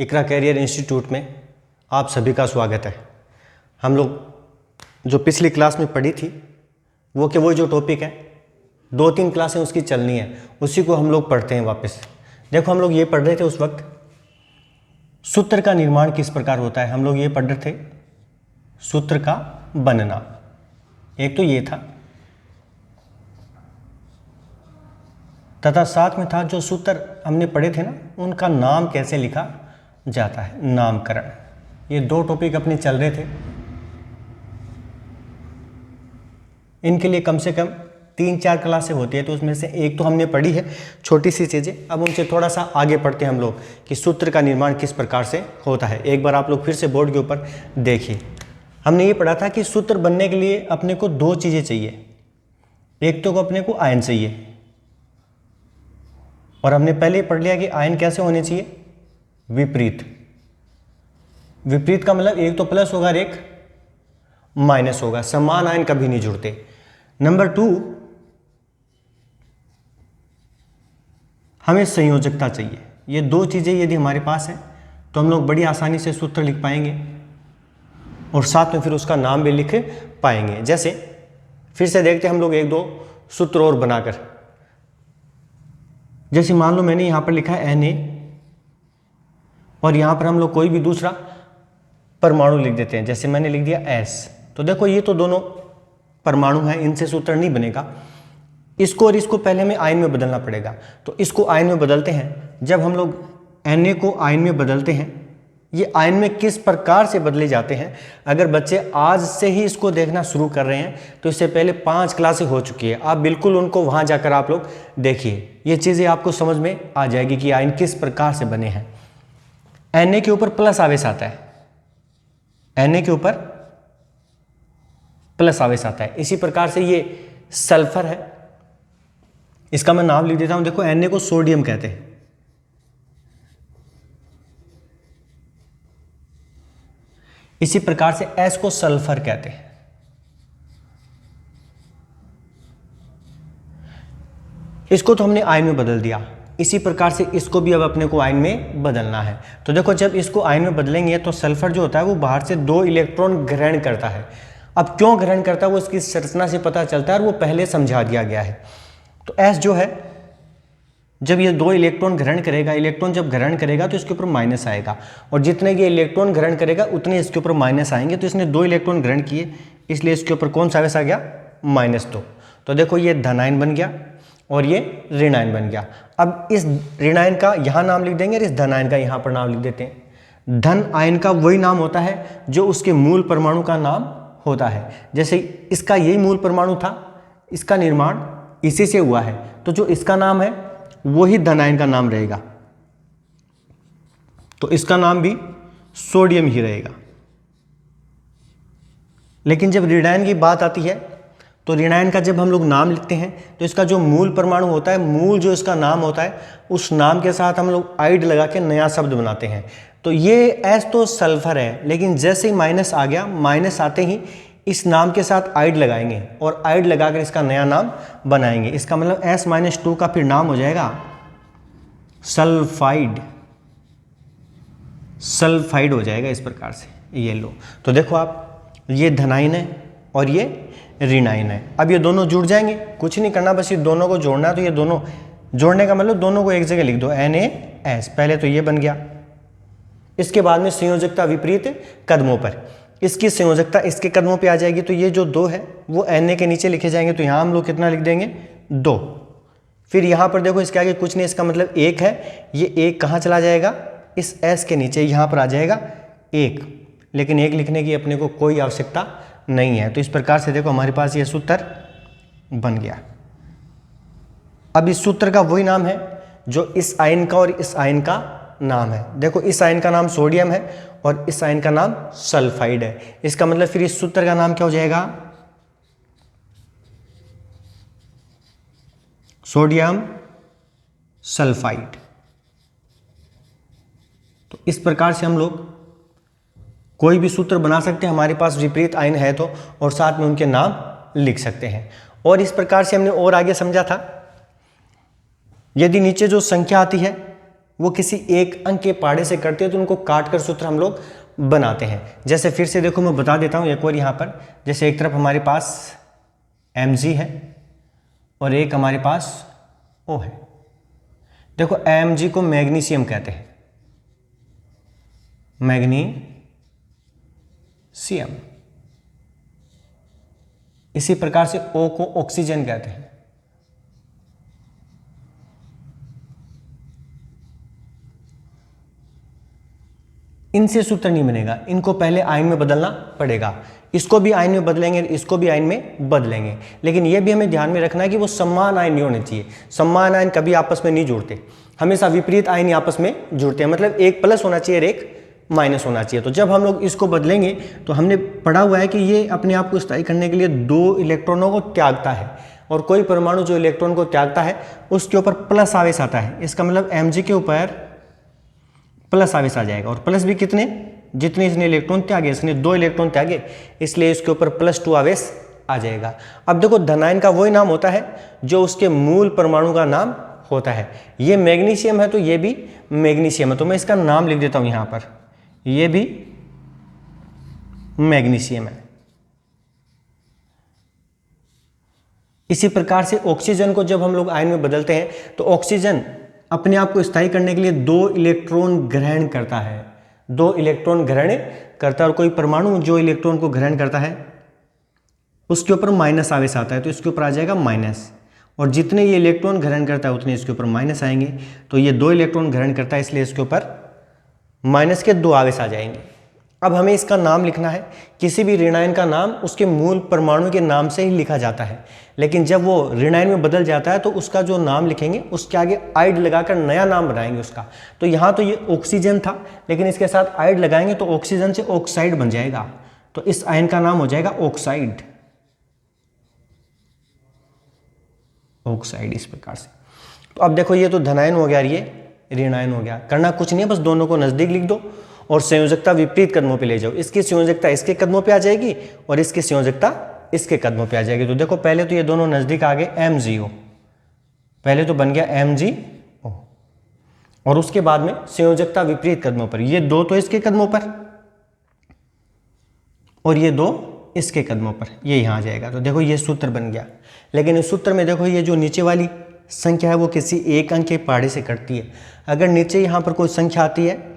इकरा career institute में आप सभी का स्वागत है। हम लोग जो पिछली क्लास में पढ़ी थी वो जो टॉपिक है 2-3 क्लासें उसकी चलनी है, उसी को हम लोग पढ़ते हैं वापस। देखो हम लोग ये पढ़ रहे थे उस वक्त सूत्र का निर्माण किस प्रकार होता है, हम लोग ये पढ़ रहे थे सूत्र का बनना। एक तो ये था, तथा साथ में था जो सूत्र हमने पढ़े थे ना उनका नाम कैसे लिखा जाता है, नामकरण। ये 2 टॉपिक अपने चल रहे थे। इनके लिए कम से कम 3-4 क्लासें होती है, तो उसमें से एक तो हमने पढ़ी है छोटी सी चीज़ें। अब उनसे थोड़ा सा आगे पढ़ते हैं हम लोग कि सूत्र का निर्माण किस प्रकार से होता है। एक बार आप लोग फिर से बोर्ड के ऊपर देखिए। हमने ये पढ़ा था कि सूत्र बनने के लिए अपने को 2 चीज़ें चाहिए। एक तो अपने को आयन चाहिए, और हमने पहले ही पढ़ लिया कि आयन कैसे होने चाहिए, विपरीत। विपरीत का मतलब एक तो प्लस होगा और एक माइनस होगा, समान आयन कभी नहीं जुड़ते। नंबर 2, हमें संयोजकता चाहिए। ये 2 चीज़ें यदि हमारे पास है तो हम लोग बड़ी आसानी से सूत्र लिख पाएंगे और साथ में फिर उसका नाम भी लिख पाएंगे। जैसे फिर से देखते हैं हम लोग 1-2 सूत्र और बनाकर। जैसे मान लो मैंने यहाँ पर लिखा है Na और यहाँ पर हम लोग कोई भी दूसरा परमाणु लिख देते हैं। जैसे मैंने लिख दिया S, तो देखो ये तो दोनों परमाणु हैं, इनसे सूत्र नहीं बनेगा। इसको और इसको पहले हमें आयन में बदलना पड़ेगा। तो इसको आयन में बदलते हैं। जब हम लोग Na को आयन में बदलते हैं, ये आयन में किस प्रकार से बदले जाते हैं, अगर बच्चे आज से ही इसको देखना शुरू कर रहे हैं तो इससे पहले 5 क्लासें हो चुकी है। आप बिल्कुल उनको वहाँ जाकर आप लोग देखिए, ये चीज़ें आपको समझ में आ जाएगी कि आयन किस प्रकार से बने हैं। Na के ऊपर प्लस आवेश आता है, Na के ऊपर प्लस आवेश आता है। इसी प्रकार से ये सल्फर है, इसका मैं नाम लिख देता हूँ। देखो Na को सोडियम कहते हैं, इसी प्रकार से S को सल्फर कहते हैं। इसको तो हमने आयन में बदल दिया, इसी प्रकार से इसको भी अब अपने को आयन में बदलना है। तो देखो जब इसको आयन में बदलेंगे तो सल्फर जो होता है वो बाहर से 2 इलेक्ट्रॉन ग्रहण करता है। अब क्यों ग्रहण करता है वो इसकी संरचना से पता चलता है और वो पहले समझा दिया गया है। तो S जो है जब ये 2 इलेक्ट्रॉन ग्रहण करेगा, इलेक्ट्रॉन जब ग्रहण करेगा तो इसके ऊपर माइनस आएगा, और जितने ये इलेक्ट्रॉन ग्रहण करेगा उतने इसके ऊपर माइनस आएंगे। तो इसने 2 इलेक्ट्रॉन ग्रहण किए, इसलिए इसके ऊपर कौन सा आवेश आ गया, -2। तो देखो ये धनायन बन गया और ये ऋणायन बन गया। अब इस ऋणायन का यहाँ नाम लिख देंगे और इस धनायन का यहाँ पर नाम लिख देते हैं। धन आयन का वही नाम होता है जो उसके मूल परमाणु का नाम होता है। जैसे इसका यही मूल परमाणु था, इसका निर्माण इसी से हुआ है, तो जो इसका नाम है वही धनायन का नाम रहेगा। तो इसका नाम भी सोडियम ही रहेगा। लेकिन जब ऋणायन की बात आती है तो ऋणायन का जब हम लोग नाम लिखते हैं तो इसका जो मूल परमाणु होता है, मूल जो इसका नाम होता है, उस नाम के साथ हम लोग आइड लगा के नया शब्द बनाते हैं। तो ये S तो सल्फर है, लेकिन जैसे ही माइनस आ गया, माइनस आते ही इस नाम के साथ आइड लगाएंगे और आइड लगाकर इसका नया नाम बनाएंगे। इसका मतलब S-2 का फिर नाम हो जाएगा सल्फाइड। सल्फाइड हो जाएगा इस प्रकार से। ये लो, तो देखो आप, ये धनायन है और ये ऋणायन है। अब ये दोनों जुड़ जाएंगे, कुछ नहीं करना, बस ये दोनों को जोड़ना है। तो ये दोनों जोड़ने का मतलब दोनों को एक जगह लिख दो, NaS। पहले तो ये बन गया। इसके बाद में संयोजकता विपरीत कदमों पर, इसकी संयोजकता इसके कदमों पे आ जाएगी। तो ये जो 2 है वो Na के नीचे लिखे जाएंगे। तो यहाँ हम लोग कितना लिख देंगे, 2। फिर यहाँ पर देखो इसके आगे कुछ नहीं, इसका मतलब 1 है। ये 1 कहाँ चला जाएगा, इस S के नीचे यहाँ पर आ जाएगा 1। लेकिन 1 लिखने की अपने को कोई आवश्यकता नहीं है। तो इस प्रकार से देखो हमारे पास ये सूत्र बन गया। अब इस सूत्र का वही नाम है जो इस आयन का और इस आयन का नाम है। देखो इस आयन का नाम सोडियम है और इस आयन का नाम सल्फाइड है। इसका मतलब फिर इस सूत्र का नाम क्या हो जाएगा, सोडियम सल्फाइड। तो इस प्रकार से हम लोग कोई भी सूत्र बना सकते हैं, हमारे पास विपरीत आयन है तो, और साथ में उनके नाम लिख सकते हैं। और इस प्रकार से हमने और आगे समझा था, यदि नीचे जो संख्या आती है वो किसी एक अंक के पहाड़े से करती है तो उनको काट कर सूत्र हम लोग बनाते हैं। जैसे फिर से देखो मैं बता देता हूँ एक बार यहाँ पर, जैसे एक तरफ हमारे पास mg है और एक हमारे पास O है। देखो mg को मैग्नीशियम कहते हैं, मैग्नीशियम। इसी प्रकार से O को ऑक्सीजन कहते हैं। इनसे सूत्र नहीं बनेगा, इनको पहले आयन में बदलना पड़ेगा। इसको भी आयन में बदलेंगे, इसको भी आयन में बदलेंगे, लेकिन यह भी हमें ध्यान में रखना है कि वो समान आयन नहीं होने चाहिए। समान आयन कभी आपस में नहीं जुड़ते, हमेशा विपरीत आयन ही आपस में जुड़ते हैं। मतलब एक प्लस होना चाहिए और एक माइनस होना चाहिए। तो जब हम लोग इसको बदलेंगे तो हमने पढ़ा हुआ है कि ये अपने आप को स्थायी करने के लिए 2 इलेक्ट्रॉनों को त्यागता है, और कोई परमाणु जो इलेक्ट्रॉन को त्यागता है उसके ऊपर प्लस आवेश आता है। इसका मतलब mg के ऊपर प्लस आवेश आ जाएगा, और प्लस भी कितने, जितने इसने इलेक्ट्रॉन त्यागे, इसने 2 इलेक्ट्रॉन त्यागे, इसलिए इसके ऊपर +2 आवेश आ जाएगा। अब देखो धनायन का वही नाम होता है जो उसके मूल परमाणु का नाम होता है। ये मैग्नीशियम है तो ये भी मैग्नीशियम है, तो मैं इसका नाम लिख देता हूं यहां पर, ये भी मैग्नीशियम है। इसी प्रकार से ऑक्सीजन को जब हम लोग आयन में बदलते हैं तो ऑक्सीजन अपने आप को स्थायी करने के लिए 2 इलेक्ट्रॉन ग्रहण करता है, 2 इलेक्ट्रॉन ग्रहण करता है। और कोई परमाणु जो इलेक्ट्रॉन को ग्रहण करता है उसके ऊपर माइनस आवेश आता है, तो इसके ऊपर आ जाएगा माइनस, और जितने ये इलेक्ट्रॉन ग्रहण करता है उतने इसके ऊपर माइनस आएंगे। तो ये 2 इलेक्ट्रॉन ग्रहण करता है, इसलिए इसके ऊपर माइनस के 2 आवेश आ जाएंगे। अब हमें इसका नाम लिखना है। किसी भी ऋणायन का नाम उसके मूल परमाणु के नाम से ही लिखा जाता है, लेकिन जब वो ऋणायन में बदल जाता है तो उसका जो नाम लिखेंगे उसके आगे आइड लगाकर नया नाम बनाएंगे उसका। तो यहाँ तो ये ऑक्सीजन था, लेकिन इसके साथ आइड लगाएंगे तो ऑक्सीजन से ऑक्साइड बन जाएगा, तो इस आयन का नाम हो जाएगा ऑक्साइड। ऑक्साइड इस प्रकार से। तो अब देखो ये तो धनायन हो गया, ये ऋणायन हो गया। करना कुछ नहीं है, बस दोनों को नजदीक लिख दो और संयोजकता विपरीत कदमों पे ले जाओ। इसकी संयोजकता इसके कदमों पे आ जाएगी और इसकी संयोजकता इसके कदमों पे आ जाएगी। तो देखो पहले तो ये दोनों नजदीक आ गए MgO, पहले तो बन गया MgO, और उसके बाद में संयोजकता विपरीत कदमों पर, ये 2 तो इसके कदमों पर और ये 2 इसके कदमों पर, ये यहां आ जाएगा। तो देखो ये सूत्र बन गया। लेकिन इस सूत्र में देखो ये जो नीचे वाली संख्या है वो किसी एक अंक के पहाड़े से कटती है। अगर नीचे यहां पर कोई संख्या आती है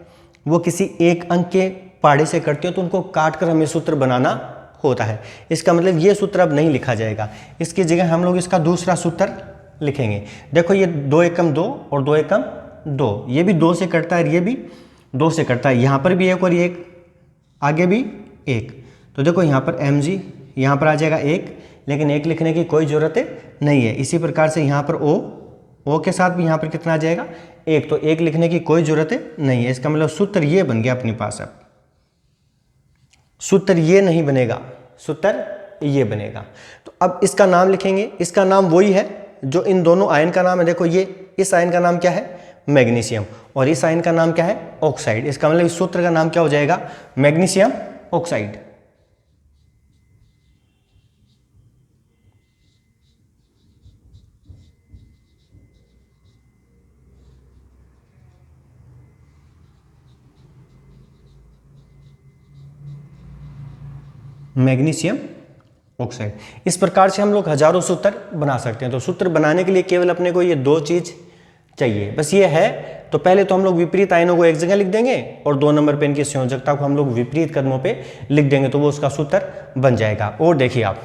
वो किसी एक अंक के पहाड़े से कटती है तो उनको काट कर हमें सूत्र बनाना होता है। इसका मतलब ये सूत्र अब नहीं लिखा जाएगा, इसकी जगह हम लोग इसका दूसरा सूत्र लिखेंगे। देखो ये 2 एकम 2 और 2 एकम 2, ये भी 2 से कटता है, ये भी 2 से कटता है, यहाँ पर भी 1 और एक आगे भी 1। तो देखो यहाँ पर Mg यहाँ पर आ जाएगा 1, लेकिन 1 लिखने की कोई ज़रूरत नहीं है। इसी प्रकार से यहाँ पर O के साथ भी यहाँ पर कितना आ जाएगा 1, तो 1 लिखने की कोई ज़रूरत नहीं है। इसका मतलब सूत्र ये बन गया अपने पास। अब सूत्र ये नहीं बनेगा, सूत्र ये बनेगा। तो अब इसका नाम लिखेंगे, इसका नाम वही है जो इन दोनों आयन का नाम है। देखो ये इस आयन का नाम क्या है, मैग्नीशियम, और इस आयन का नाम क्या है, ऑक्साइड। इसका मतलब इस सूत्र का नाम क्या हो जाएगा, मैग्नीशियम ऑक्साइड। Magnesium oxide. इस प्रकार से हम लोग हजारों सूत्र बना सकते हैं। तो सूत्र बनाने के लिए केवल अपने को ये 2 चीज चाहिए, बस ये है। तो पहले तो हम लोग विपरीत आयनों को एक जगह लिख देंगे और 2 नंबर पे इनकी संयोजकता को हम लोग विपरीत कदमों पे लिख देंगे, तो वो उसका सूत्र बन जाएगा। और देखिए आप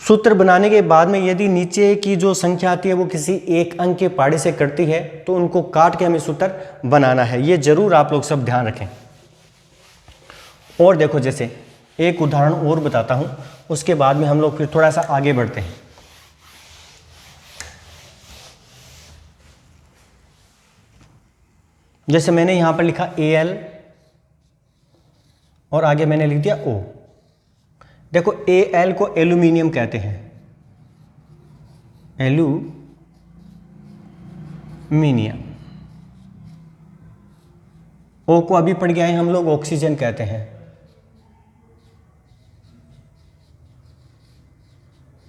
सूत्र बनाने के बाद में यदि नीचे की जो संख्या आती है वो किसी एक अंक के पहाड़े से कटती है तो उनको काट के हमें सूत्र बनाना है। ये जरूर आप लोग सब ध्यान रखें। और देखो जैसे एक उदाहरण और बताता हूं, उसके बाद में हम लोग फिर थोड़ा सा आगे बढ़ते हैं। जैसे मैंने यहां पर लिखा Al और आगे मैंने लिख दिया O। देखो Al को एल्यूमिनियम कहते हैं, एल्यूमिनियम। O को अभी पढ़ गए हैं हम लोग, ऑक्सीजन कहते हैं,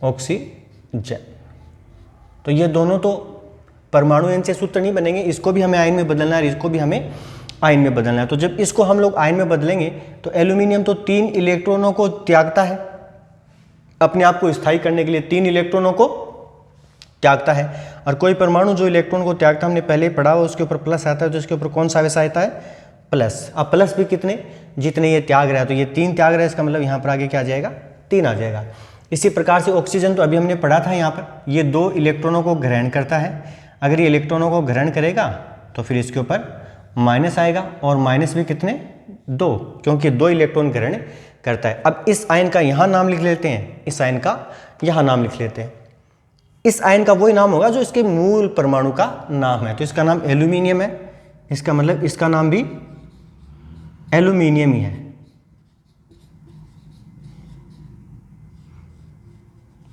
ऑक्सीजन। तो ये दोनों तो परमाणु एन से सूत्र नहीं बनेंगे, इसको भी हमें आयन में बदलना है और इसको भी हमें आयन में बदलना है। तो जब इसको हम लोग आयन में बदलेंगे तो एल्यूमिनियम तो 3 इलेक्ट्रॉनों को त्यागता है, अपने आप को स्थायी करने के लिए 3 इलेक्ट्रॉनों को त्यागता है। और कोई परमाणु जो इलेक्ट्रॉन को त्यागता हमने पहले ही पढ़ा हुआ, उसके ऊपर प्लस आता है, तो इसके ऊपर कौन सा आवेश आता है? प्लस। अब प्लस भी कितने, जितने ये त्याग रहा है, तो ये 3 त्याग रहा है, इसका मतलब यहाँ पर आगे क्या आ जाएगा? 3 आ जाएगा। इसी प्रकार से ऑक्सीजन तो अभी हमने पढ़ा था, यहाँ पर ये 2 इलेक्ट्रॉनों को ग्रहण करता है। अगर ये इलेक्ट्रॉनों को ग्रहण करेगा तो फिर इसके ऊपर माइनस आएगा, और माइनस भी कितने? 2, क्योंकि 2 इलेक्ट्रॉन ग्रहण करता है। अब इस आयन का यहाँ नाम लिख लेते हैं, इस आयन का यहाँ नाम लिख लेते हैं। इस आयन का वही नाम होगा जो इसके मूल परमाणु का नाम है। तो इसका नाम एल्यूमिनियम है, इसका मतलब इसका नाम भी एल्यूमिनियम ही है।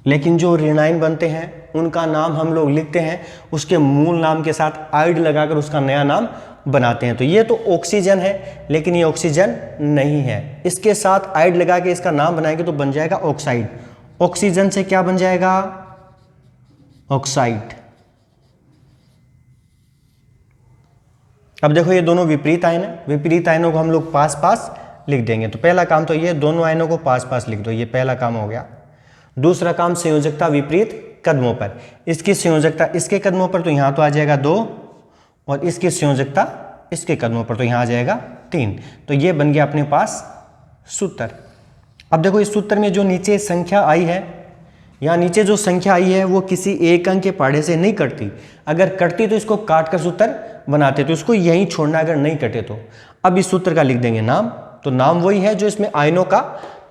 लेकिन जो ऋणायन बनते हैं उनका नाम हम लोग लिखते हैं उसके मूल नाम के साथ आइड लगाकर उसका नया नाम बनाते हैं। तो ये तो ऑक्सीजन है, लेकिन ये ऑक्सीजन नहीं है। इसके साथ आइड लगा के इसका नाम बनाएंगे तो बन जाएगा ऑक्साइड। ऑक्सीजन से क्या बन जाएगा? ऑक्साइड। अब देखो ये दोनों विपरीत आयन है, विपरीत आयनों को हम लोग पास पास लिख देंगे। तो पहला काम तो ये दोनों आयनों को पास पास लिख दो, ये पहला काम हो गया। दूसरा काम संयोजकता विपरीत कदमों पर, इसकी संयोजकता इसके कदमों पर तो यहाँ तो आ जाएगा 2, और इसकी संयोजकता इसके कदमों पर तो यहाँ आ जाएगा 3। तो ये बन गया अपने पास सूत्र। अब देखो इस सूत्र में जो नीचे संख्या आई है, यहाँ नीचे जो संख्या आई है वो किसी एक अंक के पहाड़े से नहीं कटती। अगर कटती तो इसको काट कर सूत्र बनाते, तो इसको यहीं छोड़ना अगर नहीं कटे तो। अब इस सूत्र का लिख देंगे नाम, तो नाम वही है जो इसमें आयनों का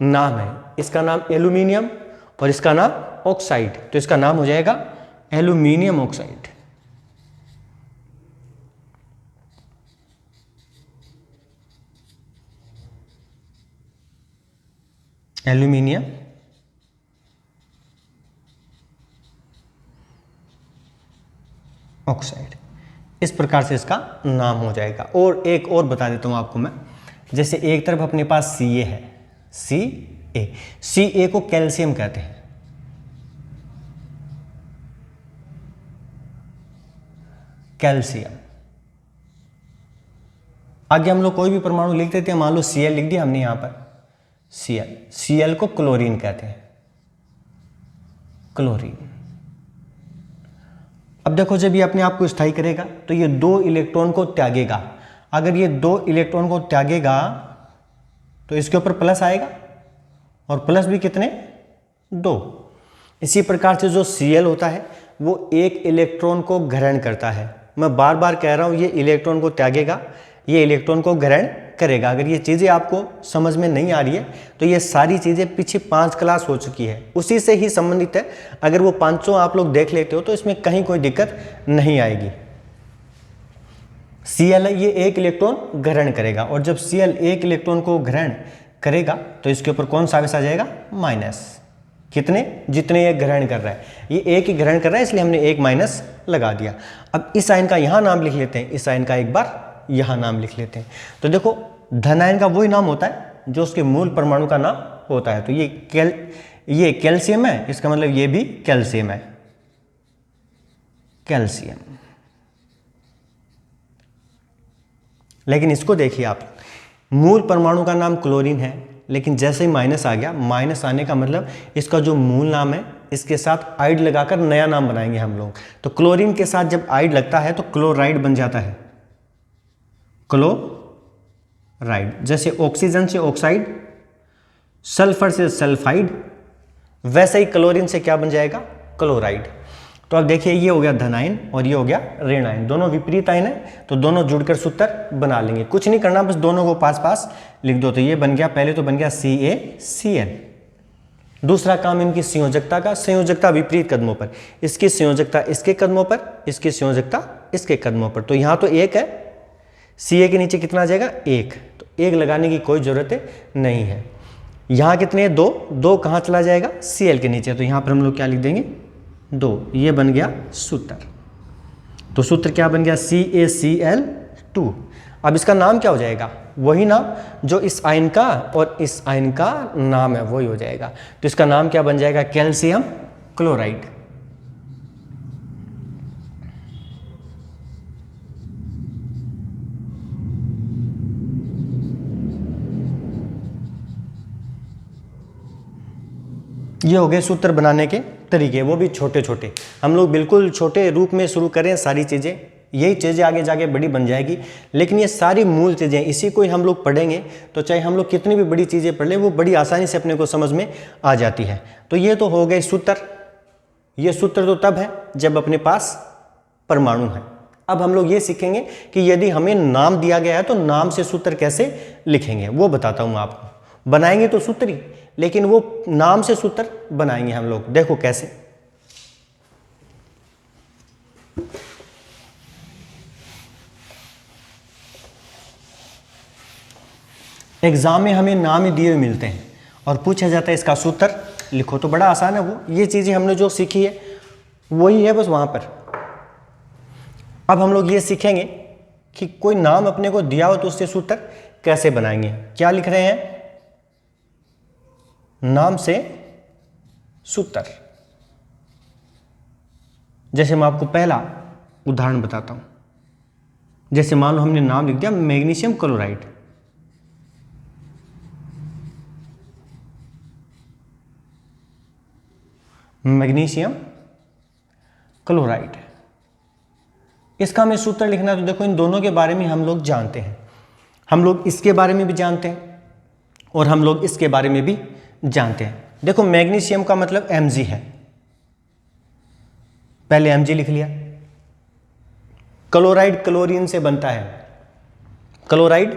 नाम है। इसका नाम एल्यूमिनियम और इसका नाम ऑक्साइड, तो इसका नाम हो जाएगा एल्यूमिनियम ऑक्साइड। एल्यूमिनियम ऑक्साइड, इस प्रकार से इसका नाम हो जाएगा। और एक और बता देता हूं आपको मैं, जैसे एक तरफ अपने पास Ca है, Ca को कैल्शियम कहते हैं। कैल्शियम, आगे हम लोग कोई भी परमाणु लिख देते हैं, मान लो Cl लिख दिया हमने यहां पर, Cl को क्लोरीन कहते हैं, क्लोरीन। अब देखो जब ये अपने आप को स्थायी करेगा तो ये 2 इलेक्ट्रॉन को त्यागेगा। अगर ये 2 इलेक्ट्रॉन को त्यागेगा तो इसके ऊपर प्लस आएगा, और प्लस भी कितने? 2। इसी प्रकार से जो Cl होता है वो 1 इलेक्ट्रॉन को ग्रहण करता है। मैं बार बार कह रहा हूं, ये इलेक्ट्रॉन को त्यागेगा, ये इलेक्ट्रॉन को ग्रहण करेगा। अगर ये चीज़ें आपको समझ में नहीं आ रही है तो ये सारी चीज़ें पीछे 5 क्लास हो चुकी है, उसी से ही संबंधित है। अगर वो 5 आप लोग देख लेते हो तो इसमें कहीं कोई दिक्कत नहीं आएगी। Cl ये 1 इलेक्ट्रॉन ग्रहण करेगा, और जब Cl 1 इलेक्ट्रॉन को ग्रहण करेगा तो इसके ऊपर कौन सा आवेश आ जाएगा? माइनस। कितने? जितने ये ग्रहण कर रहा है, ये 1 ही ग्रहण कर रहा है, इसलिए हमने 1 माइनस लगा दिया। अब इस आयन का यहाँ नाम लिख लेते हैं, इस आयन का एक बार यहाँ नाम लिख लेते हैं। तो देखो धन आयन का वही नाम होता है जो उसके मूल परमाणु का नाम होता है। तो ये कैल्शियम है, इसका मतलब ये भी कैल्शियम है, कैल्शियम। लेकिन इसको देखिए आप, मूल परमाणु का नाम क्लोरीन है, लेकिन जैसे ही माइनस आ गया, माइनस आने का मतलब इसका जो मूल नाम है इसके साथ आइड लगाकर नया नाम बनाएंगे हम लोग। तो क्लोरीन के साथ जब आइड लगता है तो क्लोराइड बन जाता है, क्लोराइड। जैसे ऑक्सीजन से ऑक्साइड, सल्फर से सल्फाइड, वैसे ही क्लोरीन से क्या बन जाएगा? क्लोराइड। तो अब देखिए ये हो गया धन आयन और ये हो गया ऋण आयन, दोनों विपरीत आयन है, तो दोनों जुड़कर सूत्र बना लेंगे। कुछ नहीं करना, बस दोनों को पास पास लिख दो। तो ये बन गया, पहले तो बन गया CaCl। दूसरा काम इनकी संयोजकता का, संयोजकता विपरीत कदमों पर, इसकी संयोजकता इसके कदमों पर, इसकी संयोजकता इसके कदमों पर। तो यहाँ तो 1 है, Ca के नीचे कितना आ जाएगा? 1। तो 1 लगाने की कोई जरूरत नहीं है। यहाँ कितने? 2 कहाँ चला जाएगा? Cl के नीचे। तो यहाँ पर हम लोग क्या लिख देंगे? 2। ये बन गया सूत्र। तो सूत्र क्या बन गया? CaCl2। अब इसका नाम क्या हो जाएगा? वही नाम जो इस आयन का और इस आयन का नाम है, वही हो जाएगा। तो इसका नाम क्या बन जाएगा? Calcium chloride. ये हो गए सूत्र बनाने के तरीके, वो भी छोटे छोटे। हम लोग बिल्कुल छोटे रूप में शुरू करें सारी चीज़ें, यही चीज़ें आगे जाके बड़ी बन जाएगी। लेकिन ये सारी मूल चीज़ें इसी को ही हम लोग पढ़ेंगे तो चाहे हम लोग कितनी भी बड़ी चीज़ें पढ़ लें वो बड़ी आसानी से अपने को समझ में आ जाती है। तो ये तो हो गए सूत्र। ये सूत्र तो तब है जब अपने पास परमाणु है। अब हम लोग ये सीखेंगे कि यदि हमें नाम दिया गया है तो नाम से सूत्र कैसे लिखेंगे वो बताता हूँ आपको। बनाएंगे तो सूत्र ही, लेकिन वो नाम से सूत्र बनाएंगे हम लोग। देखो कैसे। एग्जाम में हमें नाम ही दिए हुए मिलते हैं और पूछा जाता है इसका सूत्र लिखो, तो बड़ा आसान है वो। ये चीज़ें हमने जो सीखी है वही है बस वहाँ पर। अब हम लोग ये सीखेंगे कि कोई नाम अपने को दिया हो तो उससे सूत्र कैसे बनाएंगे। क्या लिख रहे हैं? नाम से सूत्र। जैसे मैं आपको पहला उदाहरण बताता हूं। जैसे मान लो हमने नाम लिख दिया मैग्नीशियम क्लोराइड। मैग्नीशियम क्लोराइड, इसका हमें सूत्र लिखना है। तो देखो इन दोनों के बारे में हम लोग जानते हैं। हम लोग इसके बारे में भी जानते हैं और हम लोग इसके बारे में भी जानते हैं। देखो मैग्नीशियम का मतलब Mg है, पहले Mg लिख लिया। क्लोराइड क्लोरीन से बनता है, क्लोराइड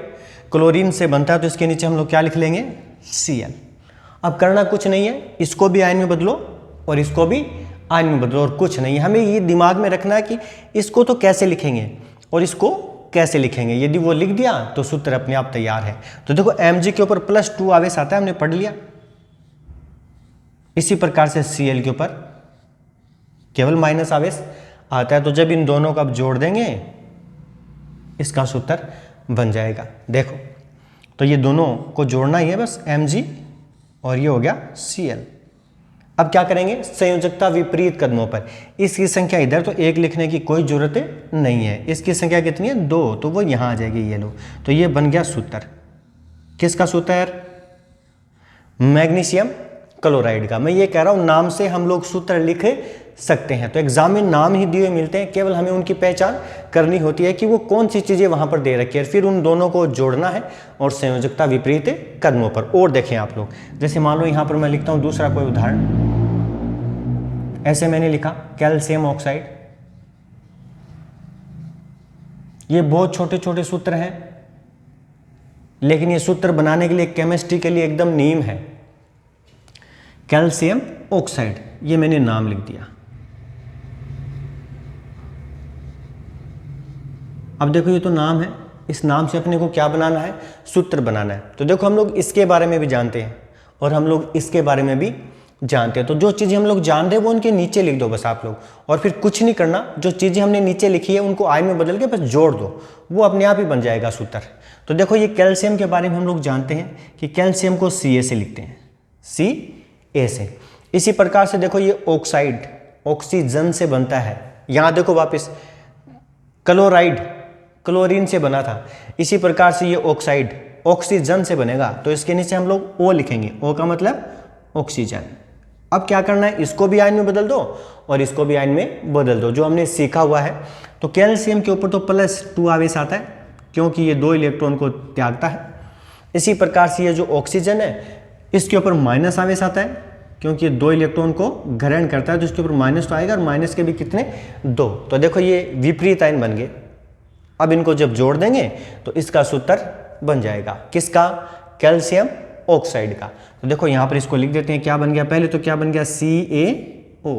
क्लोरीन से बनता है, तो इसके नीचे हम लोग क्या लिख लेंगे? Cl। अब करना कुछ नहीं है, इसको भी आयन में बदलो और इसको भी आयन में बदलो और कुछ नहीं है। हमें ये दिमाग में रखना है कि इसको तो कैसे लिखेंगे और इसको कैसे लिखेंगे। यदि वो लिख दिया तो सूत्र अपने आप तैयार है। तो देखो Mg के ऊपर +2 आवेश आता है, हमने पढ़ लिया। इसी प्रकार से Cl के ऊपर केवल माइनस आवेश आता है। तो जब इन दोनों को आप जोड़ देंगे इसका सूत्र बन जाएगा। देखो तो ये दोनों को जोड़ना ही है बस, Mg और ये हो गया Cl। अब क्या करेंगे? संयोजकता विपरीत कदमों पर। इसकी संख्या इधर तो 1 लिखने की कोई जरूरत नहीं है। इसकी संख्या कितनी है? 2, तो वो यहां आ जाएगी, ये लो। तो ये बन गया सूत्र। किसका सूत्र है? मैग्नीशियम क्लोराइड का। मैं ये कह रहा हूं नाम से हम लोग सूत्र लिख सकते हैं। तो एग्जाम में नाम ही दिए मिलते हैं, केवल हमें उनकी पहचान करनी होती है कि वो कौन सी चीजें वहां पर दे रखी है, फिर उन दोनों को जोड़ना है और संयोजकता विपरीत कदमों पर। और देखें आप लोग, जैसे मान लो यहां पर मैं लिखता हूं दूसरा कोई उदाहरण। ऐसे मैंने लिखा कैल्शियम ऑक्साइड। ये बहुत छोटे छोटे सूत्र हैं, लेकिन ये सूत्र बनाने के लिए केमिस्ट्री के लिए एकदम नीम है। कैल्शियम ऑक्साइड, ये मैंने नाम लिख दिया। अब देखो ये तो नाम है, इस नाम से अपने को क्या बनाना है? सूत्र बनाना है। तो देखो हम लोग इसके बारे में भी जानते हैं और हम लोग इसके बारे में भी जानते हैं। तो जो चीज़ें हम लोग जान रहे हैं वो उनके नीचे लिख दो बस आप लोग, और फिर कुछ नहीं करना। जो चीज़ें हमने नीचे लिखी है उनको आयन में बदल के बस जोड़ दो, वो अपने आप ही बन जाएगा सूत्र। तो देखो ये कैल्शियम के बारे में हम लोग जानते हैं कि कैल्शियम को Ca से लिखते हैं, Ca से। इसी प्रकार से देखो ये ऑक्साइड ऑक्सीजन से बनता है। यहाँ देखो वापस क्लोराइड क्लोरीन से बना था, इसी प्रकार से ये ऑक्साइड ऑक्सीजन से बनेगा। तो इसके नीचे हम लोग O लिखेंगे, O का मतलब ऑक्सीजन। अब क्या करना है? इसको भी आयन में बदल दो और इसको भी आयन में बदल दो, जो हमने सीखा हुआ है। तो कैल्शियम के ऊपर तो +2 आवेश आता है क्योंकि ये 2 इलेक्ट्रॉन को त्यागता है। इसी प्रकार से ये जो ऑक्सीजन है इसके ऊपर माइनस आवेश आता है क्योंकि ये 2 इलेक्ट्रॉन को ग्रहण करता है, तो इसके ऊपर माइनस तो आएगा और माइनस के भी कितने? 2। तो देखो ये विपरीत आयन बन गए। अब इनको जब जोड़ देंगे तो इसका सूत्र बन जाएगा। किसका? कैल्शियम ऑक्साइड का। तो देखो यहां पर इसको लिख देते हैं। क्या बन गया? पहले तो क्या बन गया? CaO।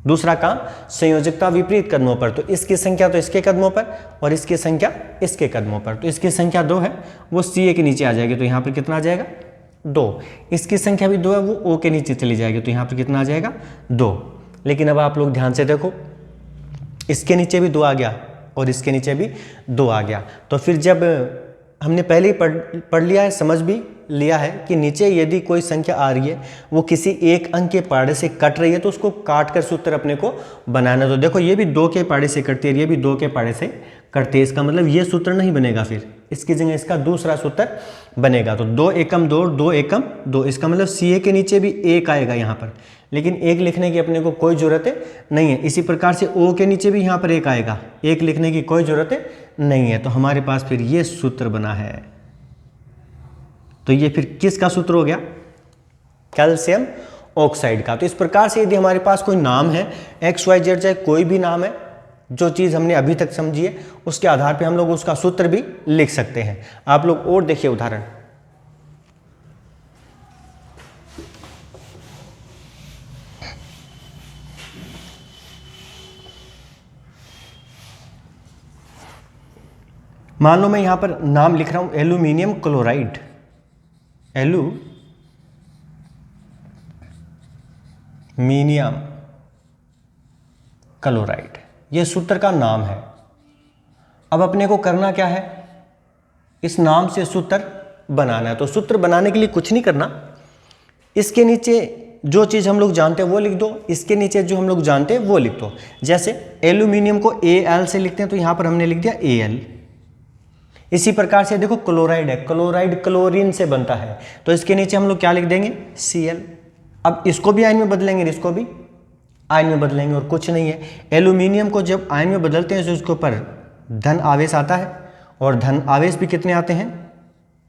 दूसरा काम संयोजकता विपरीत कदमों पर, तो इसकी संख्या तो इसके कदमों पर और इसकी संख्या इसके कदमों पर। तो इसकी संख्या 2 है, वो Ca के नीचे आ जाएगी। तो यहां पर कितना आ जाएगा? 2। इसकी संख्या भी 2 है, वो O के नीचे चली जाएगी। तो यहां पर कितना आ जाएगा? 2। लेकिन अब आप लोग ध्यान से देखो, इसके नीचे भी 2 आ गया और इसके नीचे भी 2 आ गया। तो फिर जब हमने पहले ही पढ़ लिया है, समझ भी लिया है कि नीचे यदि कोई संख्या आ रही है वो किसी एक अंक के पाड़े से कट रही है तो उसको काट कर सूत्र अपने को बनाना। तो देखो ये भी 2 के पाड़े से कटती है, ये भी 2 के पाड़े से कटती है। इसका मतलब ये सूत्र नहीं बनेगा, फिर इसकी जगह इसका दूसरा सूत्र बनेगा। तो 2 एकम 2, 2 एकम 2, इसका मतलब CA के नीचे भी 1 आएगा यहाँ पर, लेकिन 1 लिखने की अपने को कोई ज़रूरत नहीं है। इसी प्रकार से O के नीचे भी यहाँ पर 1 आएगा, 1 लिखने की कोई ज़रूरत नहीं है। तो हमारे पास फिर ये सूत्र बना है। तो ये फिर किसका सूत्र हो गया? कैल्शियम ऑक्साइड का। तो इस प्रकार से यदि हमारे पास कोई नाम है, XYZ चाहे कोई भी नाम है, जो चीज़ हमने अभी तक समझी है उसके आधार पे हम लोग उसका सूत्र भी लिख सकते हैं। आप लोग और देखिए उदाहरण, मान लो मैं यहां पर नाम लिख रहा हूं एल्यूमिनियम क्लोराइड, एल्यूमिनियम क्लोराइड, ये सूत्र का नाम है। अब अपने को करना क्या है? इस नाम से सूत्र बनाना है। तो सूत्र बनाने के लिए कुछ नहीं करना, इसके नीचे जो चीज़ हम लोग जानते हैं वो लिख दो, इसके नीचे जो हम लोग जानते हैं वो लिख दो। जैसे एल्यूमिनियम को Al से लिखते हैं, तो यहाँ पर हमने लिख दिया Al। इसी प्रकार से देखो क्लोराइड है, क्लोराइड क्लोरीन से बनता है, तो इसके नीचे हम लोग क्या लिख देंगे? Cl। अब इसको भी आयन में बदलेंगे, इसको भी आयन में बदलेंगे, और कुछ नहीं है। एल्यूमिनियम को जब आयन में बदलते हैं तो उसके ऊपर धन आवेश आता है, और धन आवेश भी कितने आते हैं?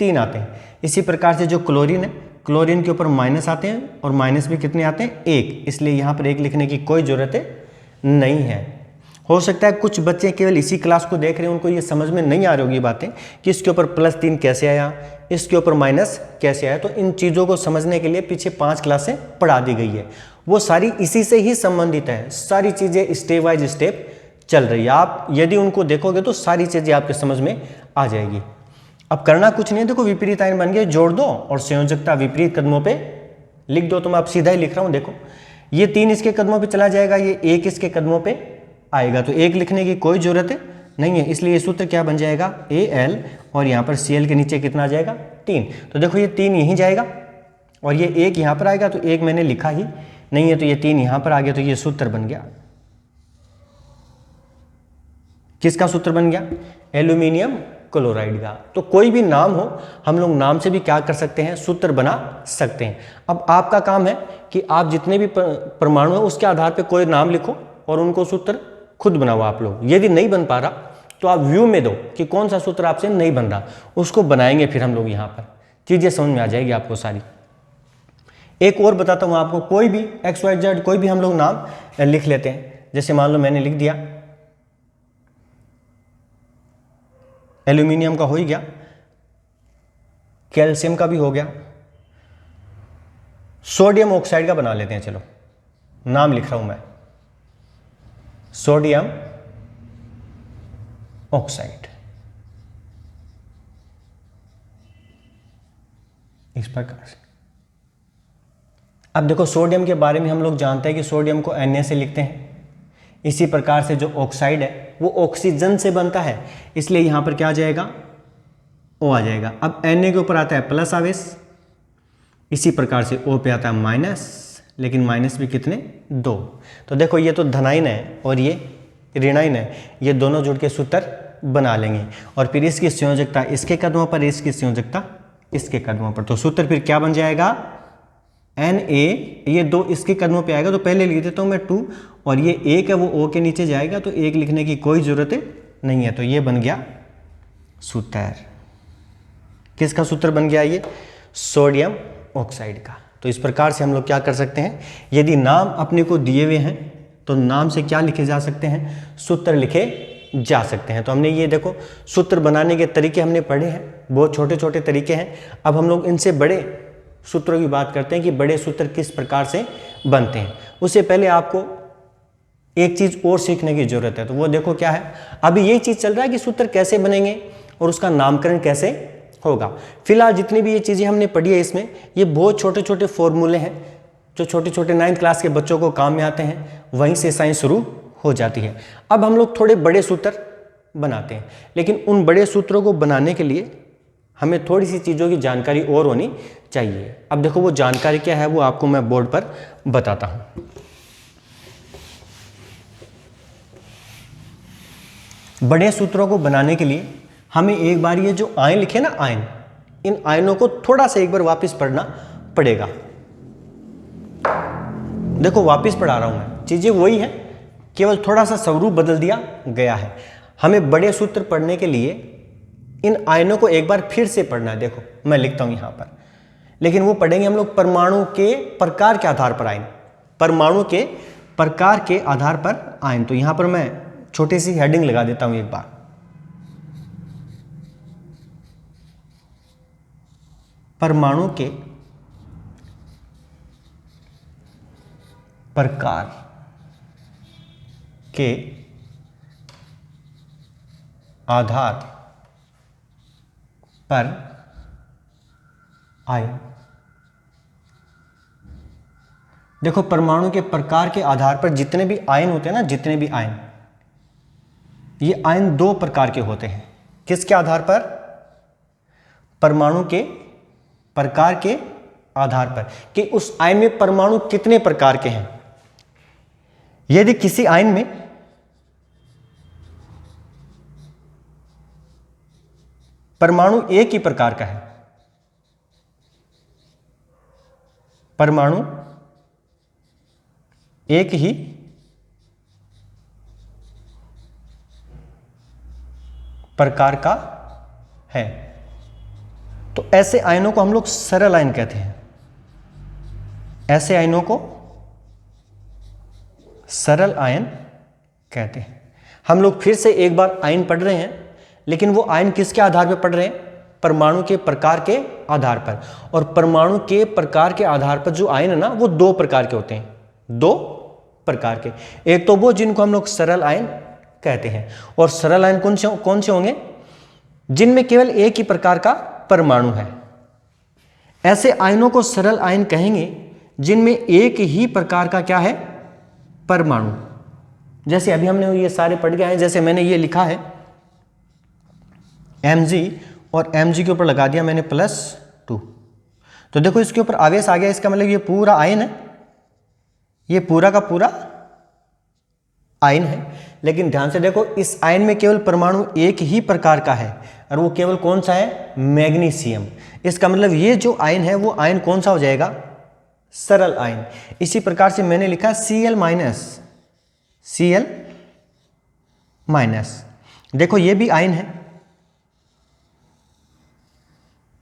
3 आते हैं। इसी प्रकार से जो क्लोरीन है, क्लोरीन के ऊपर माइनस आते हैं, और माइनस भी कितने आते हैं? 1। इसलिए यहाँ पर 1 लिखने की कोई ज़रूरत नहीं है। हो सकता है कुछ बच्चे केवल इसी क्लास को देख रहे हैं, उनको ये समझ में नहीं आ रही होगी बातें कि इसके ऊपर +3 कैसे आया, इसके ऊपर माइनस कैसे आया। तो इन चीज़ों को समझने के लिए पीछे 5 क्लासें पढ़ा दी गई है, वो सारी इसी से ही संबंधित है। सारी चीज़ें स्टेप बाय स्टेप चल रही है। आप यदि उनको देखोगे तो सारी चीज़ें आपके समझ में आ जाएगी। अब करना कुछ नहीं है, देखो विपरीत आयन बन गया, जोड़ दो और संयोजकता विपरीत कदमों पे लिख दो। तो मैं अब सीधा ही लिख रहा हूँ, देखो ये 3 इसके कदमों पे चला जाएगा, ये 1 इसके कदमों पे आएगा, तो 1 लिखने की कोई ज़रूरत नहीं है। इसलिए ये सूत्र क्या बन जाएगा? Al, और यहाँ पर Cl के नीचे कितना जाएगा? 3। तो देखो ये 3 यहीं जाएगा और ये 1 यहाँ पर आएगा, तो 1 मैंने लिखा ही नहीं है, तो ये 3 यहाँ पर आ गया, तो ये सूत्र बन गया। किसका सूत्र बन गया? एल्यूमिनियम क्लोराइड का। तो कोई भी नाम हो, हम लोग नाम से भी क्या कर सकते हैं? सूत्र बना सकते हैं। अब आपका काम है कि आप जितने भी परमाणु हैं उसके आधार पे कोई नाम लिखो और उनको सूत्र खुद बनाओ आप लोग। यदि नहीं बन पा रहा तो आप व्यू में दो कि कौन सा सूत्र आपसे नहीं बन रहा, उसको बनाएंगे फिर हम लोग। यहाँ पर चीज़ें समझ में आ जाएगी आपको सारी। एक और बताता हूँ आपको, कोई भी XYZ कोई भी हम लोग नाम लिख लेते हैं। जैसे मान लो मैंने लिख दिया एल्यूमिनियम का हो ही गया, कैल्शियम का भी हो गया, सोडियम ऑक्साइड का बना लेते हैं। चलो नाम लिख रहा हूं मैं, सोडियम ऑक्साइड। इस प्रकार से अब देखो सोडियम के बारे में हम लोग जानते हैं कि सोडियम को Na से लिखते हैं। इसी प्रकार से जो ऑक्साइड है वो ऑक्सीजन से बनता है, इसलिए यहां पर क्या आ जाएगा? O आ जाएगा। अब Na के ऊपर आता है प्लस आवेश, इसी प्रकार से O पे आता है माइनस, लेकिन माइनस भी कितने? 2। तो देखो ये तो धनायन है और ये ऋणायन है, ये दोनों जुड़ के सूत्र बना लेंगे, और फिर इसकी संयोजकता इसके कदमों पर, इसकी संयोजकता इसके कदमों पर। तो सूत्र फिर क्या बन जाएगा? Na, ये 2 इसके कदमों पे आएगा, तो पहले लिख देता हूँ मैं 2, और ये 1 है वो O के नीचे जाएगा, तो 1 लिखने की कोई ज़रूरत नहीं है। तो ये बन गया सूत्र। किसका सूत्र बन गया? ये सोडियम ऑक्साइड का। तो इस प्रकार से हम लोग क्या कर सकते हैं, यदि नाम अपने को दिए हुए हैं तो नाम से क्या लिखे जा सकते हैं? सूत्र लिखे जा सकते हैं। तो हमने ये देखो सूत्र बनाने के तरीके हमने पढ़े हैं, बहुत छोटे छोटे तरीके हैं। अब हम लोग इनसे बड़े सूत्रों की बात करते हैं कि बड़े सूत्र किस प्रकार से बनते हैं। उससे पहले आपको एक चीज़ और सीखने की जरूरत है, तो वो देखो क्या है। अभी यही चीज़ चल रहा है कि सूत्र कैसे बनेंगे और उसका नामकरण कैसे होगा। फिलहाल जितनी भी ये चीज़ें हमने पढ़ी है इसमें, ये बहुत छोटे छोटे फॉर्मूले हैं जो छोटे छोटे 9th क्लास के बच्चों को काम में आते हैं, वहीं से साइंस शुरू हो जाती है। अब हम लोग थोड़े बड़े सूत्र बनाते हैं, लेकिन उन बड़े सूत्रों को बनाने के लिए हमें थोड़ी सी चीज़ों की जानकारी और होनी चाहिए। अब देखो वो जानकारी क्या है, वो आपको मैं बोर्ड पर बताता हूँ। बड़े सूत्रों को बनाने के लिए हमें एक बार ये जो आयन लिखे ना आयन, इन आयनों को थोड़ा सा एक बार वापस पढ़ना पड़ेगा। देखो वापस पढ़ा रहा हूं मैं, चीजें वही है, केवल थोड़ा सा स्वरूप बदल दिया गया है। हमें बड़े सूत्र पढ़ने के लिए इन आयनों को एक बार फिर से पढ़ना है। देखो मैं लिखता हूं यहां पर, लेकिन वो पढ़ेंगे हम लोग परमाणु के प्रकार के आधार पर आयन, परमाणु के प्रकार के आधार पर आयन। तो यहां पर मैं छोटी सी हेडिंग लगा देता हूं एक बार, परमाणु के प्रकार के आधार पर आयन। देखो परमाणु के प्रकार के आधार पर जितने भी आयन होते हैं ना, जितने भी आयन, ये आयन दो प्रकार के होते हैं। किसके आधार पर? परमाणु के प्रकार के आधार पर, कि उस आयन में परमाणु कितने प्रकार के हैं। यदि किसी आयन में परमाणु एक ही प्रकार का है, परमाणु एक ही प्रकार का है, तो ऐसे आयनों को हम लोग सरल आयन कहते हैं। ऐसे आयनों को सरल आयन कहते हैं। हम लोग फिर से एक बार आयन पढ़ रहे हैं, लेकिन वो आयन किसके आधार पर पढ़ रहे हैं? परमाणु के प्रकार के आधार पर। और परमाणु के प्रकार के आधार पर जो आयन है ना, वो दो प्रकार के होते हैं, दो प्रकार के। एक तो वो जिनको हम लोग सरल आयन कहते हैं, और सरल आयन कौन से होंगे? जिनमें केवल एक ही प्रकार का परमाणु है। ऐसे आयनों को सरल आयन कहेंगे जिनमें एक ही प्रकार का क्या है? परमाणु। जैसे अभी हमने ये सारे पढ़ गए हैं, जैसे मैंने ये लिखा है Mg, और Mg के ऊपर लगा दिया मैंने +2, तो देखो इसके ऊपर आवेश आ गया, इसका मतलब ये पूरा आयन है, ये पूरा का पूरा आयन है। लेकिन ध्यान से देखो, इस आयन में केवल परमाणु एक ही प्रकार का है, और वो केवल कौन सा है? मैग्नीशियम। इसका मतलब ये जो आयन है वो आयन कौन सा हो जाएगा? सरल आयन। इसी प्रकार से मैंने लिखा Cl-, देखो ये भी आयन है,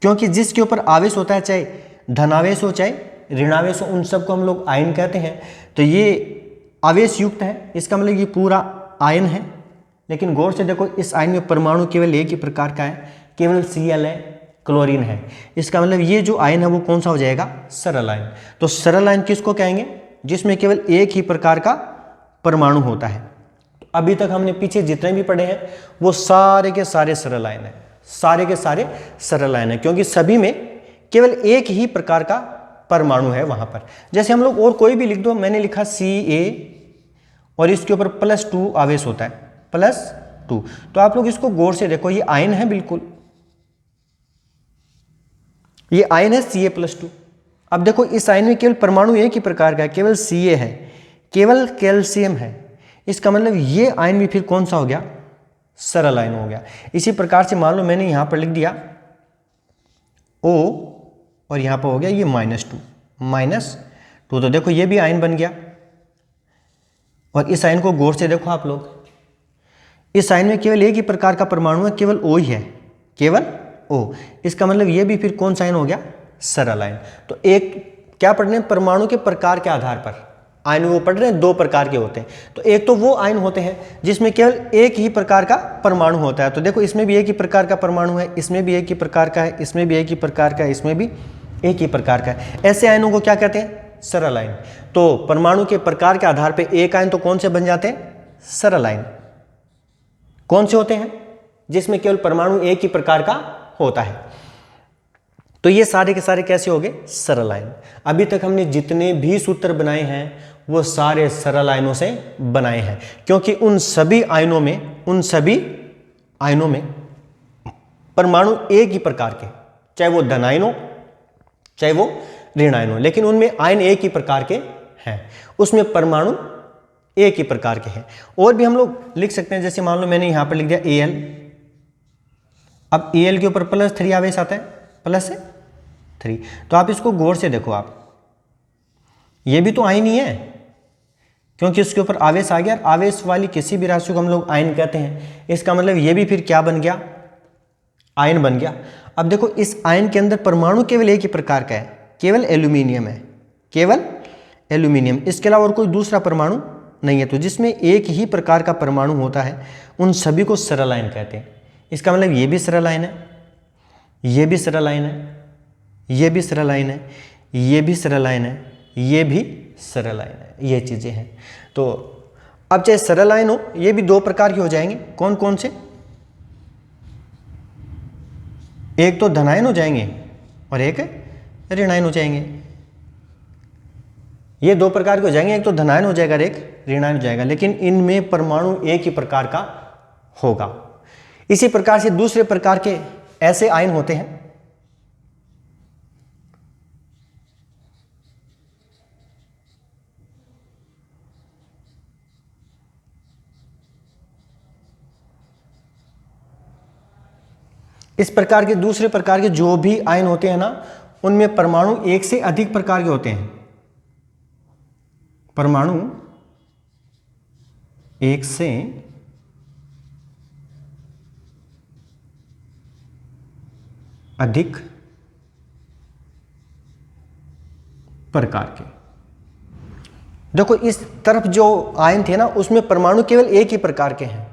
क्योंकि जिसके ऊपर आवेश होता है, चाहे धनावेश हो चाहे ऋणावेश हो, उन सबको हम लोग आयन कहते हैं। तो ये आवेश युक्त है, इसका मतलब ये पूरा आयन है। लेकिन गौर से देखो, इस आयन में परमाणु केवल एक ही प्रकार का है, केवल Cl है, क्लोरीन है। इसका मतलब ये जो आयन है वो कौन सा हो जाएगा? सरल आयन। तो सरल आयन किसको कहेंगे? जिसमें केवल एक ही प्रकार का परमाणु होता है। अभी तक हमने पीछे जितने भी पढ़े हैं वो सारे के सारे सरल आयन है, सारे के सारे सरल आयन है, क्योंकि सभी में केवल एक ही प्रकार का परमाणु है वहां पर। जैसे हम लोग और कोई भी लिख दो, मैंने लिखा Ca और इसके ऊपर +2 आवेश होता है, +2। तो आप लोग इसको गौर से देखो, ये आयन है, बिल्कुल ये आयन है Ca+2। अब देखो इस आयन में केवल परमाणु एक ही प्रकार का है, केवल Ca है, केवल कैल्शियम है। इसका मतलब ये आयन भी फिर कौन सा हो गया? सरल आयन हो गया। इसी प्रकार से मान लो मैंने यहां पर लिख दिया O, और यहां पर हो गया ये -2, तो देखो ये भी आयन बन गया। और इस आयन को गौर से देखो आप लोग, इस आयन में केवल एक ही प्रकार का परमाणु है, केवल O ही है, केवल O। इसका मतलब ये भी फिर कौन सा आयन हो गया? सरल आयन। तो एक क्या पढ़ रहे हैं? परमाणु के प्रकार के आधार पर आयन वो पढ़ रहे हैं, दो प्रकार के होते हैं। तो एक तो वो आयन होते हैं जिसमें केवल एक ही प्रकार का परमाणु होता है। तो देखो इसमें भी एक ही प्रकार का परमाणु है, इसमें भी एक ही प्रकार का है, इसमें भी एक ही प्रकार का है, इसमें भी एक ही प्रकार का है। ऐसे आयनों को क्या कहते हैं? सरल आयन। तो परमाणु के प्रकार के आधार पर एक आयन तो कौन से बन जाते हैं? सरल आयन। कौन से होते हैं? जिसमें केवल परमाणु एक ही प्रकार का होता है। तो ये सारे के सारे कैसे हो गए? सरल आयन। अभी तक हमने जितने भी सूत्र बनाए हैं वो सारे सरल आयनों से बनाए हैं, क्योंकि उन सभी आयनों में परमाणु एक ही प्रकार के, चाहे वो धन आयन हो चाहे वो ऋण आयन हो, लेकिन उनमें आयन एक ही प्रकार के हैं, उसमें परमाणु एक ही प्रकार के हैं। और भी हम लोग लिख सकते हैं, जैसे मान लो मैंने यहां पर लिख दिया Al, अब Al के ऊपर +3 आवेश आता है, +3। तो आप इसको गौर से देखो, आप ये भी तो आयन ही है, क्योंकि इसके ऊपर आवेश आ गया। आवेश वाली किसी भी राशि को हम लोग आयन कहते हैं। इसका मतलब ये भी फिर क्या बन गया, आयन बन गया। अब देखो इस आयन के अंदर परमाणु केवल एक ही प्रकार का है, केवल एल्यूमिनियम है, केवल एल्यूमिनियम, इसके अलावा और कोई दूसरा परमाणु नहीं है। तो जिसमें एक ही प्रकार का परमाणु होता है उन सभी को सरल आयन कहते हैं। इसका मतलब ये भी सरल आयन है, ये भी सरल आयन है, ये भी सरल आयन है, ये भी सरल आयन है, ये भी सरल आयन है, ये चीज़ें हैं। तो अब चाहे सरल आयन हो, ये भी 2 प्रकार के हो जाएंगे। कौन कौन से? एक तो धनायन हो जाएंगे और एक ऋणायन हो जाएंगे। ये 2 प्रकार के हो जाएंगे, एक तो धनायन हो जाएगा और एक ऋणायन हो जाएगा, लेकिन इनमें परमाणु एक ही प्रकार का होगा। इसी प्रकार से दूसरे प्रकार के ऐसे आयन होते हैं इस प्रकार के दूसरे प्रकार के जो भी आयन होते हैं ना, उनमें परमाणु एक से अधिक प्रकार के होते हैं। परमाणु एक से अधिक प्रकार के। देखो इस तरफ जो आयन थे ना, उसमें परमाणु केवल एक ही प्रकार के हैं,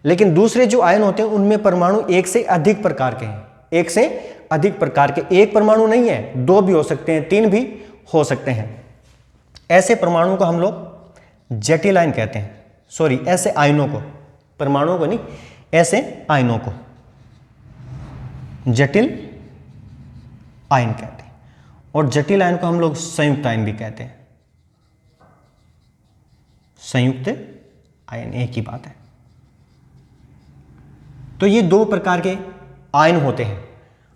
लेकिन दूसरे जो आयन होते हैं उनमें परमाणु एक से अधिक प्रकार के हैं। एक से अधिक प्रकार के, एक परमाणु नहीं है, 2 भी हो सकते हैं, 3 भी हो सकते हैं। ऐसे परमाणु को हम लोग जटिल आयन कहते हैं। सॉरी, ऐसे आयनों को, परमाणुओं को नहीं, ऐसे आयनों को जटिल आयन कहते हैं। और जटिल आयन को हम लोग संयुक्त आयन भी कहते हैं। संयुक्त आयन एक ही बात है। तो ये 2 प्रकार के आयन होते हैं।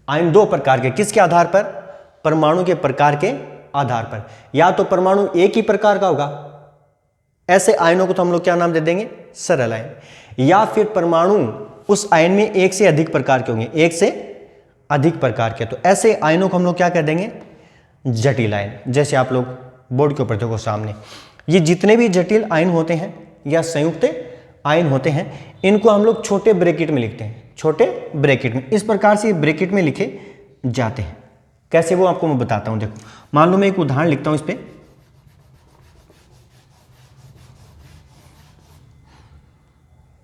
आयन 2 प्रकार के, किसके आधार पर? परमाणु के प्रकार के आधार पर। या तो परमाणु एक ही प्रकार का होगा, ऐसे आयनों को तो हम लोग क्या नाम दे देंगे? सरल आयन। या फिर परमाणु उस आयन में एक से अधिक प्रकार के होंगे, एक से अधिक प्रकार के, तो ऐसे आयनों को हम लोग क्या कह देंगे? जटिल आयन। जैसे आप लोग बोर्ड के ऊपर देखो सामने, ये जितने भी जटिल आयन होते हैं या संयुक्त आयन होते हैं, इनको हम लोग छोटे ब्रैकेट में लिखते हैं, छोटे ब्रैकेट में। इस प्रकार से ब्रैकेट में लिखे जाते हैं। कैसे, वो आपको मैं बताता हूं। देखो मान लो मैं एक उदाहरण लिखता हूं इस पे।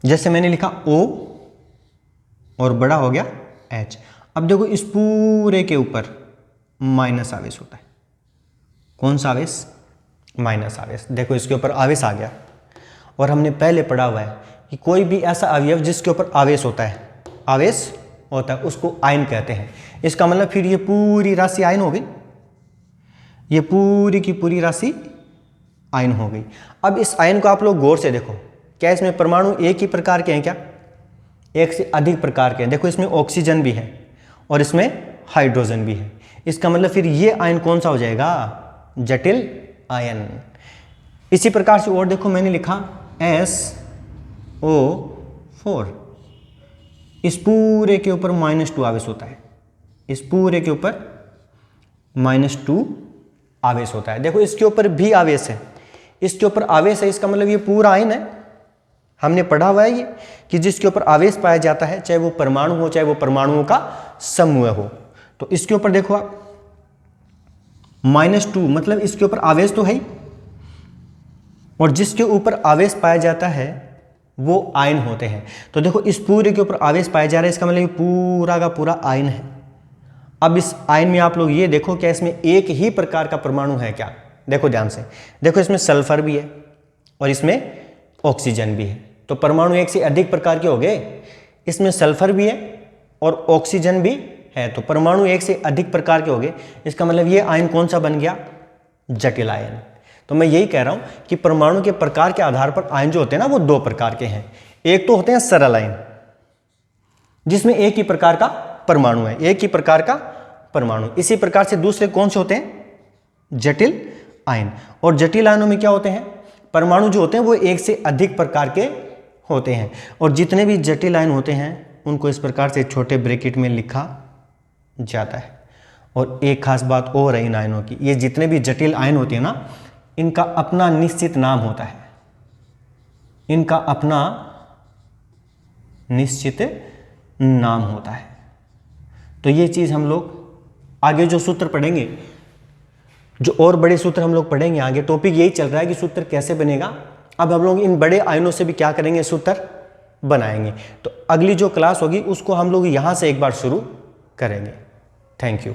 जैसे मैंने लिखा O और बड़ा हो गया H। अब देखो इस पूरे के ऊपर माइनस आवेश होता है। कौन सा आवेश? माइनस आवेश। देखो इसके ऊपर आवेश आ गया। और हमने पहले पढ़ा हुआ है कि कोई भी ऐसा अवयव जिसके ऊपर आवेश होता है, आवेश होता है, उसको आयन कहते हैं। इसका मतलब फिर ये पूरी राशि आयन हो गई, ये पूरी की पूरी राशि आयन हो गई। अब इस आयन को आप लोग गौर से देखो, क्या इसमें परमाणु एक ही प्रकार के हैं क्या? एक से अधिक प्रकार के हैं। देखो इसमें ऑक्सीजन भी है और इसमें हाइड्रोजन भी है। इसका मतलब फिर ये आयन कौन सा हो जाएगा? जटिल आयन। इसी प्रकार से और देखो मैंने लिखा SO4। इस पूरे के ऊपर -2 आवेश होता है, इस पूरे के ऊपर -2 आवेश होता है। देखो इसके ऊपर भी आवेश है, इसके ऊपर आवेश है, इसका मतलब ये पूरा आयन है। हमने पढ़ा हुआ है ये कि जिसके ऊपर आवेश पाया जाता है, चाहे वो परमाणु हो, चाहे वो परमाणुओं का समूह हो, तो इसके ऊपर देखो आप -2, मतलब इसके ऊपर आवेश तो है ही, और जिसके ऊपर आवेश पाया जाता है वो आयन होते हैं। तो देखो इस पूरे के ऊपर आवेश पाया जा रहा है, इसका मतलब ये पूरा का पूरा आयन है। अब इस आयन में आप लोग ये देखो, क्या इसमें एक ही प्रकार का परमाणु है क्या? देखो ध्यान से, देखो इसमें सल्फर भी है और इसमें ऑक्सीजन भी है। तो परमाणु एक से अधिक प्रकार के हो गए। इसमें सल्फर भी है और ऑक्सीजन भी है, तो परमाणु एक से अधिक प्रकार के हो गए। इसका मतलब ये आयन कौन सा बन गया? जटिल आयन। तो मैं यही कह रहा हूं कि परमाणु के प्रकार के आधार पर आयन जो होते हैं ना, वो 2 प्रकार के हैं। एक तो होते हैं सरल आयन, जिसमें एक ही प्रकार का परमाणु है, एक ही प्रकार का परमाणु। इसी प्रकार से दूसरे कौन से होते हैं? जटिल आयन। और जटिल आयनों में क्या होते हैं? परमाणु जो होते हैं वो एक से अधिक प्रकार के होते हैं। और जितने भी जटिल आयन होते हैं उनको इस प्रकार से छोटे ब्रैकेट में लिखा जाता है। और एक खास बात और है इन आयनों की, ये जितने भी जटिल आयन होते हैं ना, इनका अपना निश्चित नाम होता है, इनका अपना निश्चित नाम होता है। तो ये चीज़ हम लोग आगे जो सूत्र पढ़ेंगे, जो और बड़े सूत्र हम लोग पढ़ेंगे आगे, टॉपिक यही चल रहा है कि सूत्र कैसे बनेगा। अब हम लोग इन बड़े आयनों से भी क्या करेंगे, सूत्र बनाएंगे। तो अगली जो क्लास होगी उसको हम लोग यहाँ से एक बार शुरू करेंगे। Thank you.